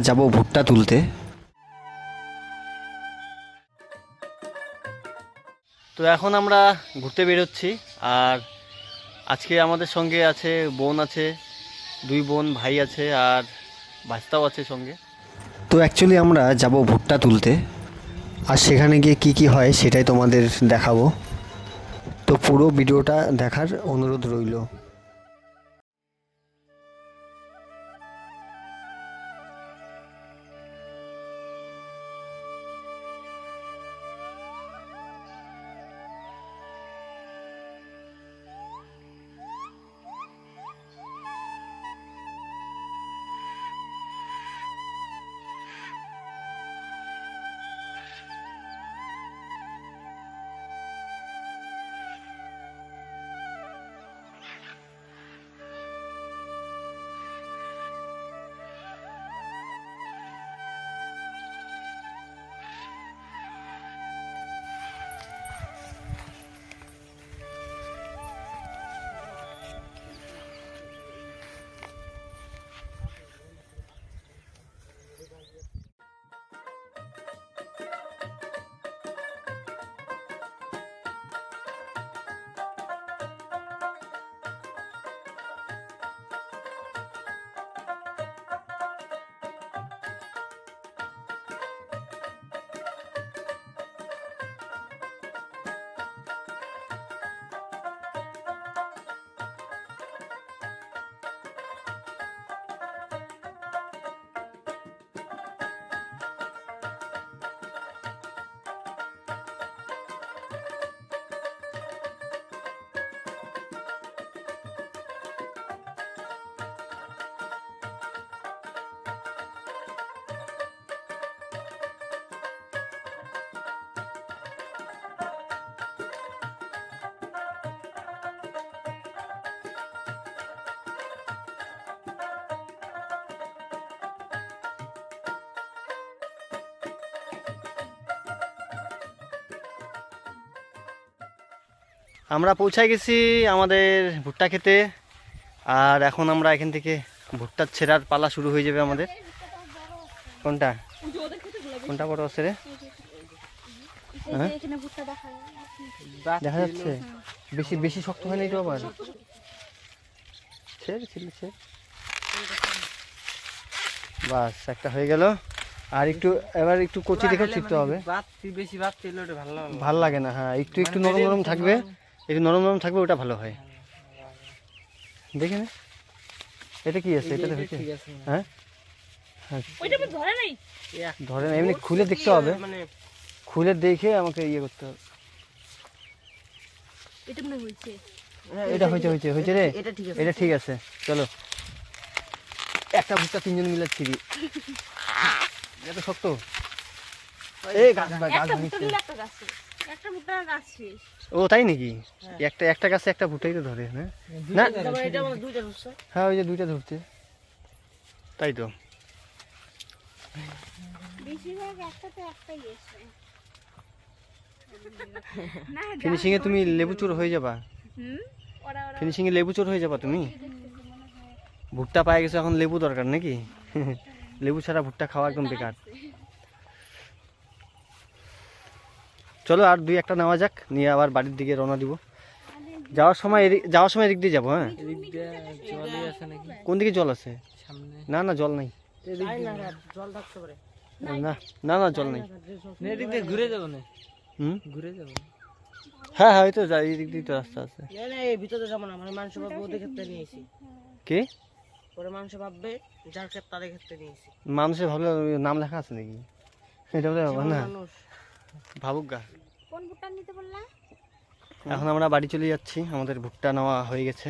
যাব ভুট্টা তুলতে। তো এখন আমরা ঘুরতে বেরোচ্ছি। আর আজকে আমাদের সঙ্গে আছে বোন আছে, দুই বোন ভাই আছে আর ভাস্তাও আছে সঙ্গে। তো অ্যাকচুয়ালি আমরা যাব ভুট্টা তুলতে, আর সেখানে গিয়ে কি কি হয় সেটাই তোমাদের দেখাবো। তো পুরো ভিডিওটা দেখার অনুরোধ রইল। আমরা পৌঁছায় গেছি আমাদের ভুট্টা খেতে। আর এখন আমরা এখান থেকে ভুট্টা ছেঁড়ার পালা শুরু হয়ে যাবে আমাদের। কোনটা কোনটা বড় আছে রে? হ্যাঁ দেখা যাচ্ছে, বেশি বেশি শক্ত হয় না এটা আবার। ছেড় ছেড়ে ছেড়, বাস একটা হয়ে গেল। আর একটু এবার একটু কচি দেখে ছিটতে হবে, ভালো লাগে না। হ্যাঁ একটু একটু নরম নরম থাকবে, একটু নরম নরম থাকবে, ওটা ভালো হয়। দেখে না এটা কি আছে, এটাতে হয়েছে? হ্যাঁ ধরে না, এমনি খুলে দেখতে হবে, খুলে দেখে আমাকে ইয়ে করতে হবে। এটা হয়েছে হয়েছে হয়েছে রে, এটা ঠিক আছে। চলো একটা ভুট্টা তিনজন মিলে ছিড়ি। এত শক্ত, এই গাছ ও তাই নাকি? একটা একটা গাছে একটা ভুট্টাই তো ধরে না? না হ্যাঁ ওই যে দুইটা ধরছে, তাই তো। ফিনিশিং এ তুমি লেবু চোর হয়ে যাবা, ফিনিশিং এ লেবু চোর হয়ে যাবা তুমি। ভুট্টা পায়ে গেছো, এখন লেবু দরকার নাকি? লেবু ছাড়া ভুট্টা খাওয়া একদম বেকার। চলো আর দুই একটা নেওয়া যাক, নিয়ে আবার বাড়ির দিকে রওনা দিব। যাওয়ার সময় এদিক দিয়ে যাবো। হ্যাঁ কোন দিকে জল আছে? না না জল নাই, না না না জল নাই। ঘুরে যাবো না, হুম ঘুরে যাবো। হ্যাঁ হ্যাঁ ওই তো যাই, এদিক দিয়ে তো রাস্তা আছে। ভিতরে যাবো না, মানে মাংস ভাববে ওদের ক্ষেত্রে নিয়েছি। কে পরে মাংস ভাববে যার ক্ষেত্রে তাদের ক্ষেত্রে নিয়েছি। মানুষের ভাবলে নাম লেখা আছে নাকি? এটা বলে হবে না, ভাবুক গা। কোন ভুট্টা নিতে বললা? এখন আমরা বাড়ি চলে যাচ্ছি, আমাদের ভুট্টা নেওয়া হয়ে গেছে।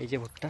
এই যে ভুট্টা।